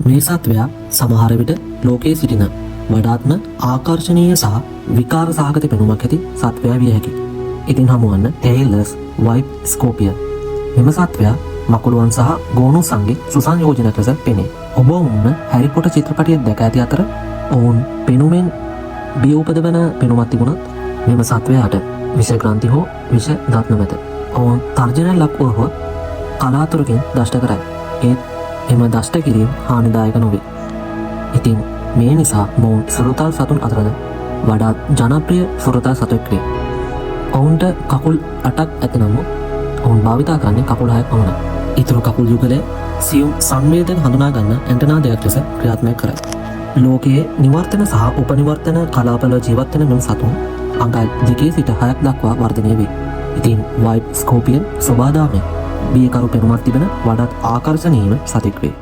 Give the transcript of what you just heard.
මේ සත්වයා සමහර විට ලෝකයේ සිටින වඩාත්ම ආකර්ශනීය සහ විකාර සහගත පෙනුමක් ඇති සත්වයා විය හැකියි. ඉතින් හමුවන්න ටේල්ලස් වයිට් ස්කෝපියන්. මෙම සත්වයා මකුළුවන් සහ ගෝනුසන්ගේ සුසංයෝජනයක් ලෙස පෙනේ. ඔබ ඔවුන් හැරි පොටර් චිත්‍රපටයේ දැක ඇති අතර ඔවුන් පෙනුමෙන් බිය උපදවන පෙනුමක් තිබුණත් මෙම සත්වයාට විෂ ග්‍රන්ථි හෝ විෂ දත් නොමැත. ඔවුන් තර්ජනයක් ලක් වුවහොත් කලාතුරකින් දෂ්ට කරයි. ඒත් එම දෂ්ට කිරීම හානිදායක නොවේ. ඉතින් මේ නිසා මොවුන් සුරතල් සතුන් අතරද වඩාත් ජනප්‍රිය සුරතල් සතෙක් වේ. ඔවුන්ට කකුල් 8ක් ඇති නමුත් ඔවුන් භාවිතා කරන්නේ කකුල් 6ක් පමණයි. ඊතුරු කකුල් යුගලය සියුම් සංවේදන හඳුනා ගන්න ඇන්ටනා දෙකක් ලෙස ක්‍රියාත්මක කරයි. ලෝකයේ නිවර්තන සහ උපනිවර්තන කලාපවල ජීවත් වෙන මෙම සතුන් අඟල් 2 සිට 6ක් දක්වා වර්ධනය වේ. ඉතින් වයිට් ස්කෝපියන් ස්වභාවයෙන් බියකරු පෙනුමක් තිබෙන වඩාත් ආකර්ශනීය සතෙක් වේ.